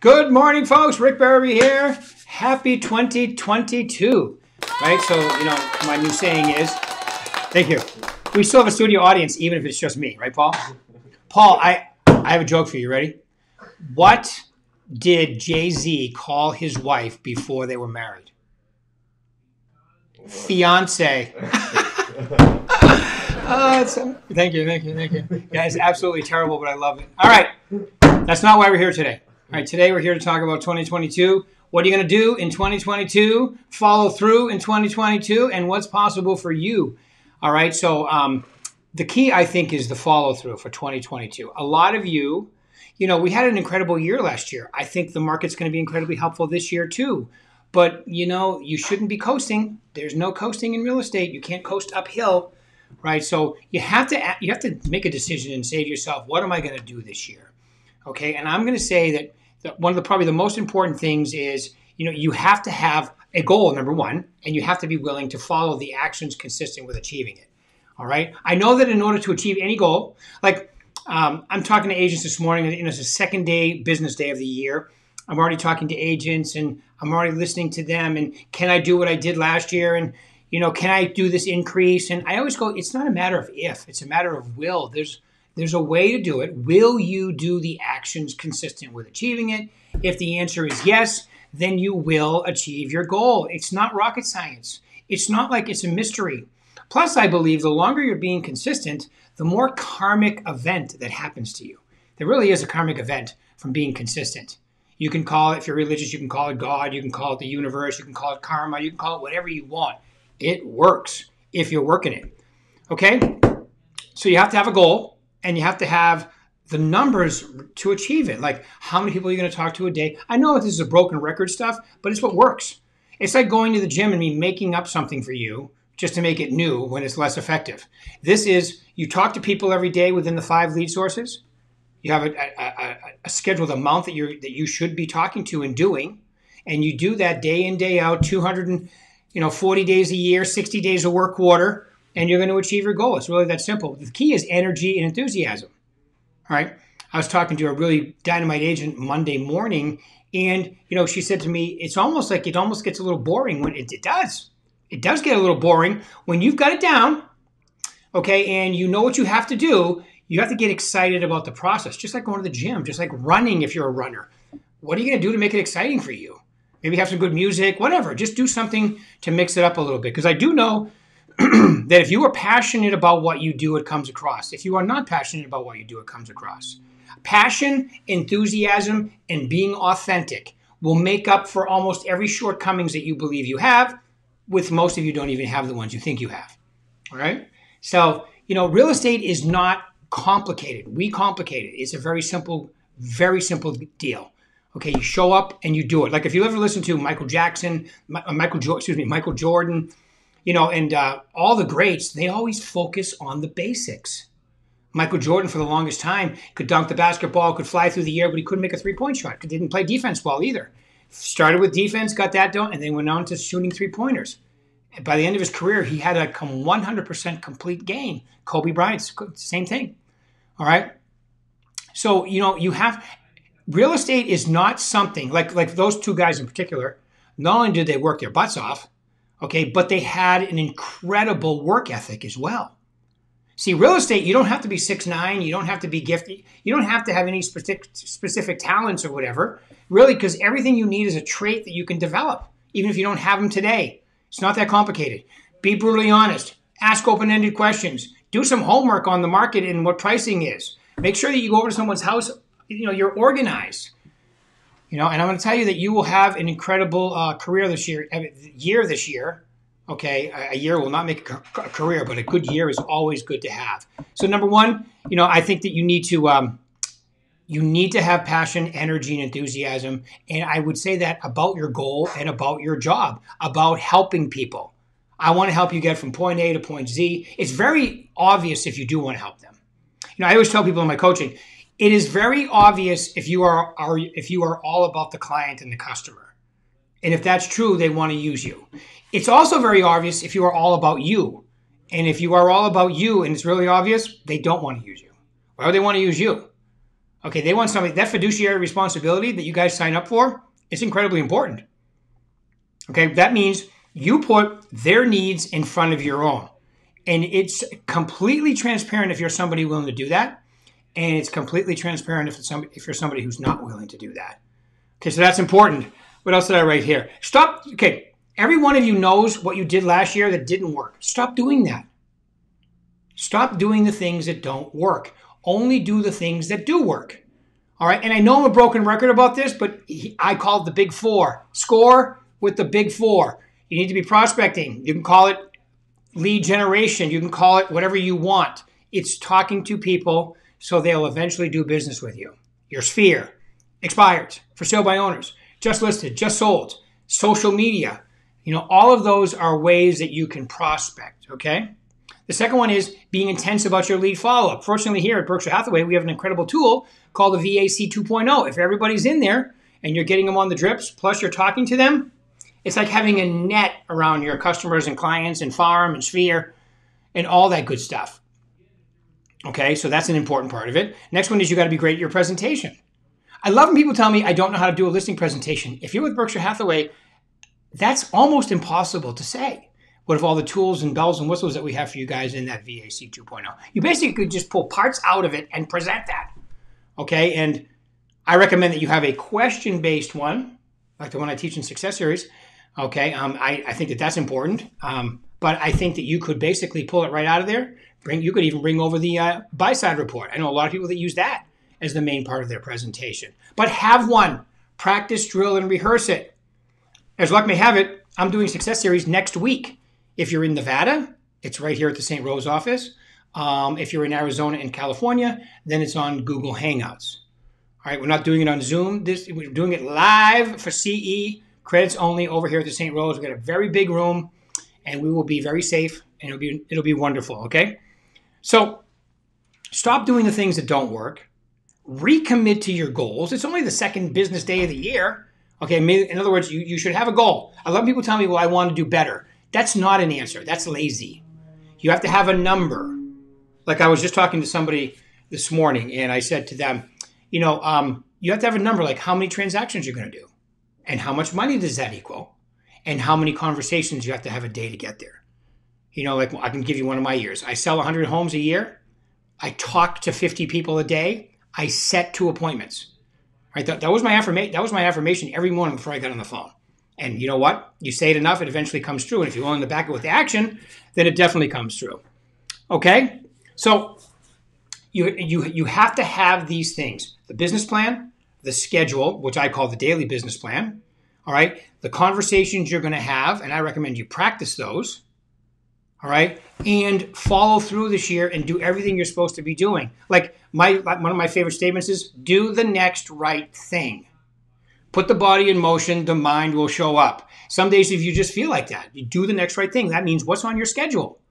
Good morning, folks. Rick Berube here. Happy 2022. Right? So, my new saying is, thank you. We still have a studio audience, even if it's just me. Right, Paul? Paul, I have a joke for you. Ready? What did Jay-Z call his wife before they were married? Fiance. Thank you. Yeah, it's absolutely terrible, but I love it. All right. That's not why we're here today. All right, today we're here to talk about 2022. What are you going to do in 2022? Follow through in 2022, and what's possible for you. All right, so the key, I think, is the follow through for 2022. A lot of you, we had an incredible year last year. I think the market's going to be incredibly helpful this year too. But, you shouldn't be coasting. There's no coasting in real estate. You can't coast uphill, right? So you have to make a decision and say to yourself, what am I going to do this year? Okay, and I'm going to say that one of the probably the most important things is, you have to have a goal, number one, and you have to be willing to follow the actions consistent with achieving it. All right. I know that in order to achieve any goal, like I'm talking to agents this morning, and it's the second business day of the year. I'm already talking to agents and I'm already listening to them. And can I do what I did last year? And, can I do this increase? And I always go, it's not a matter of if, it's a matter of will. There's a way to do it. Will you do the actions consistent with achieving it? If the answer is yes, then you will achieve your goal. It's not rocket science. It's not like it's a mystery. Plus, I believe the longer you're being consistent, the more karmic event that happens to you. There really is a karmic event from being consistent. You can call it, if you're religious, you can call it God, you can call it the universe, you can call it karma, you can call it whatever you want. It works if you're working it. Okay? So you have to have a goal. And you have to have the numbers to achieve it. Like, how many people are you going to talk to a day? I know this is a broken record stuff, but it's what works. It's like going to the gym and me making up something for you just to make it new when it's less effective. This is, you talk to people every day within the 5 lead sources. You have a scheduled amount that you should be talking to and doing. And you do that day in, day out, 240 days a year, 60 days a work quarter. And you're going to achieve your goal. It's really that simple. The key is energy and enthusiasm. All right. I was talking to a really dynamite agent Monday morning, and she said to me, it's almost like it almost gets a little boring when it does. It does get a little boring when you've got it down, okay, and you know what you have to do. You have to get excited about the process, just like going to the gym, just like running if you're a runner. What are you going to do to make it exciting for you? Maybe have some good music, whatever. Just do something to mix it up a little bit, because I do know that if you are passionate about what you do, it comes across. If you are not passionate about what you do, it comes across. Passion, enthusiasm, and being authentic will make up for almost every shortcomings that you believe you have. With most of you don't even have the ones you think you have. All right? So, real estate is not complicated. We complicate it. It's a very simple deal. Okay, you show up and you do it. Like if you ever listen to Michael Jordan, and all the greats, they always focus on the basics. Michael Jordan, for the longest time, could dunk the basketball, could fly through the air, but he couldn't make a three-point shot. He didn't play defense well either. Started with defense, got that done, and then went on to shooting three-pointers. And by the end of his career, he had a 100% complete game. Kobe Bryant, same thing. All right? So, real estate is not something, like those two guys in particular, not only did they work their butts off, okay, but they had an incredible work ethic as well. See, real estate, you don't have to be 6'9", you don't have to be gifted, you don't have to have any specific talents or whatever, really, because everything you need is a trait that you can develop, even if you don't have them today. It's not that complicated. Be brutally honest. Ask open-ended questions. Do some homework on the market and what pricing is. Make sure that you go over to someone's house, you're organized. And I'm going to tell you that you will have an incredible career this year. Okay, a year will not make a career, but a good year is always good to have. So number one, I think that you need to have passion, energy, and enthusiasm. And I would say that about your goal and about your job, about helping people. I want to help you get from point A to point Z. It's very obvious if you do want to help them. I always tell people in my coaching, it is very obvious if you are all about the client and the customer. And if that's true, they want to use you. It's also very obvious if you are all about you. And if you are all about you and it's really obvious, they don't want to use you. Why would they want to use you? Okay, they want somebody, that fiduciary responsibility that you guys sign up for is incredibly important. Okay, that means you put their needs in front of your own. And it's completely transparent if you're somebody willing to do that. And it's completely transparent if you're somebody who's not willing to do that. Okay, so that's important. What else did I write here? Stop. Okay, every one of you knows what you did last year that didn't work. Stop doing that. Stop doing the things that don't work. Only do the things that do work. All right, and I know I'm a broken record about this, but I call it the big four. Score with the big four. You need to be prospecting. You can call it lead generation. You can call it whatever you want. It's talking to people so they'll eventually do business with you. Your sphere, expired, for sale by owners, just listed, just sold, social media. All of those are ways that you can prospect, okay? The second one is being intense about your lead follow-up. Fortunately, here at Berkshire Hathaway, we have an incredible tool called the VAC 2.0. If everybody's in there and you're getting them on the drips, plus you're talking to them, it's like having a net around your customers and clients and farm and sphere and all that good stuff. Okay, so that's an important part of it. Next one is you got to be great at your presentation. I love when people tell me I don't know how to do a listing presentation. If you're with Berkshire Hathaway, that's almost impossible to say. What if all the tools and bells and whistles that we have for you guys in that VAC 2.0? You basically could just pull parts out of it and present that. Okay, and I recommend that you have a question-based one, like the one I teach in Success Series. Okay, I think that that's important. But I think that you could basically pull it right out of there. You could even bring over the buy-side report. I know a lot of people that use that as the main part of their presentation. But have one. Practice, drill, and rehearse it. As luck may have it, I'm doing Success Series next week. If you're in Nevada, it's right here at the St. Rose office. If you're in Arizona and California, then it's on Google Hangouts. All right, we're not doing it on Zoom. We're doing it live for CE, credits only over here at the St. Rose. We've got a very big room, and we will be very safe, and it'll be wonderful, okay? So stop doing the things that don't work. Recommit to your goals. It's only the second business day of the year. Okay, in other words, you should have a goal. A lot of people tell me, well, I want to do better. That's not an answer. That's lazy. You have to have a number. Like I was just talking to somebody this morning, and I said to them, you have to have a number like how many transactions you're going to do, and how much money does that equal, and how many conversations you have to have a day to get there. Like I can give you one of my years. I sell 100 homes a year. I talk to 50 people a day. I set 2 appointments. Right? That was my affirmation. That was my affirmation every morning before I got on the phone. And you know what? You say it enough, it eventually comes true. And if you're willing to back it with the action, then it definitely comes true. Okay? So you have to have these things. The business plan, the schedule, which I call the daily business plan. All right? The conversations you're going to have, and I recommend you practice those. All right? And follow through this year and do everything you're supposed to be doing. Like one of my favorite statements is, do the next right thing. Put the body in motion, the mind will show up. Some days if you just feel like that, you do the next right thing. That means what's on your schedule.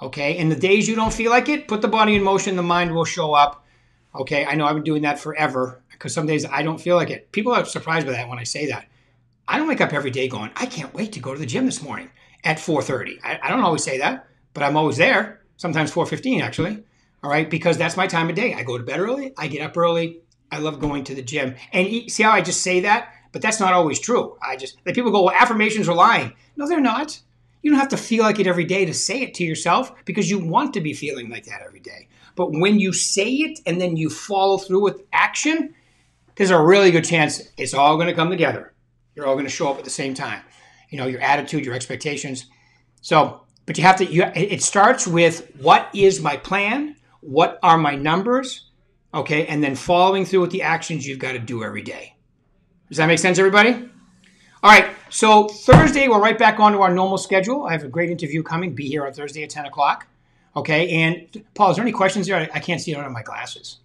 Okay? And the days you don't feel like it, put the body in motion, the mind will show up. Okay? I know I've been doing that forever because some days I don't feel like it. People are surprised by that when I say that. I don't wake up every day going, I can't wait to go to the gym this morning at 4:30. I don't always say that, but I'm always there. Sometimes 4:15 actually. All right? Because that's my time of day. I go to bed early. I get up early. I love going to the gym. And see how I just say that? But that's not always true. People go, well, affirmations are lying. No, they're not. You don't have to feel like it every day to say it to yourself because you want to be feeling like that every day. But when you say it and then you follow through with action, there's a really good chance it's all going to come together. You're all going to show up at the same time. Your attitude, your expectations. So, but you have to, it starts with what is my plan? What are my numbers? Okay, and then following through with the actions you've got to do every day. Does that make sense, everybody? All right, so Thursday, we're right back onto our normal schedule. I have a great interview coming. Be here on Thursday at 10 o'clock. Okay, and Paul, is there any questions there? I can't see it under my glasses.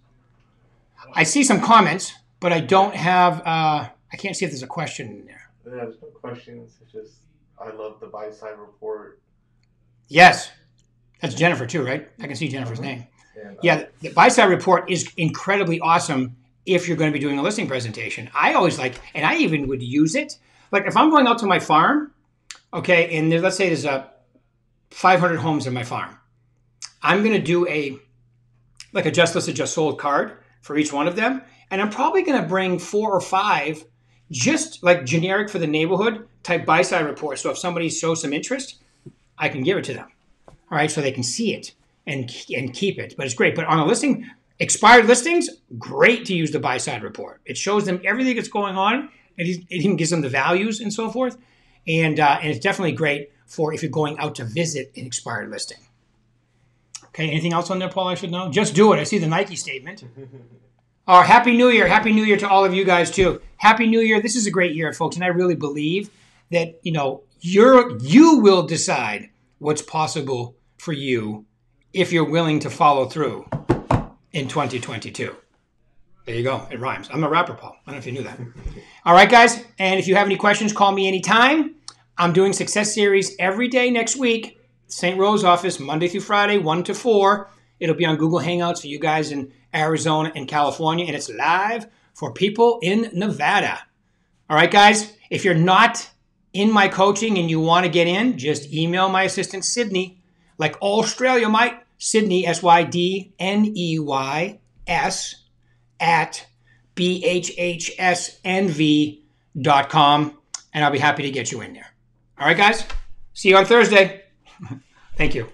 I see some comments, but I don't have, I can't see if there's a question in there. There's no questions. It's just, I love the buy-side report. Yes, that's Jennifer too, right? I can see Jennifer's name. Yeah, the buy-side report is incredibly awesome if you're going to be doing a listing presentation. I always like, and I even would use it. Like if I'm going out to my farm, okay, and let's say there's 500 homes in my farm. I'm going to do a just listed, just sold card for each one of them. And I'm probably going to bring 4 or 5 just like generic for the neighborhood type buy-side reports. So if somebody shows some interest, I can give it to them. All right, so they can see it and keep it. But it's great. But on a listing, expired listings, great to use the buy-side report. It shows them everything that's going on. It even gives them the values and so forth. And it's definitely great for if you're going out to visit an expired listing. Okay, anything else on there, Paul, I should know? Just do it. I see the Nike statement. Happy New Year. Happy New Year to all of you guys, too. Happy New Year. This is a great year, folks. And I really believe that, you will decide what's possible for you if you're willing to follow through in 2022. There you go. It rhymes. I'm a rapper, Paul. I don't know if you knew that. All right, guys. And if you have any questions, call me anytime. I'm doing Success Series every day next week. St. Rose office, Monday through Friday, 1 to 4. It'll be on Google Hangouts for you guys in Arizona and California. And it's live for people in Nevada. All right, guys. If you're not in my coaching and you want to get in, just email my assistant, Sydney, like Australia might, Sydney, SYDNEYS, at bhhsnv.com, and I'll be happy to get you in there. All right, guys? See you on Thursday. Thank you.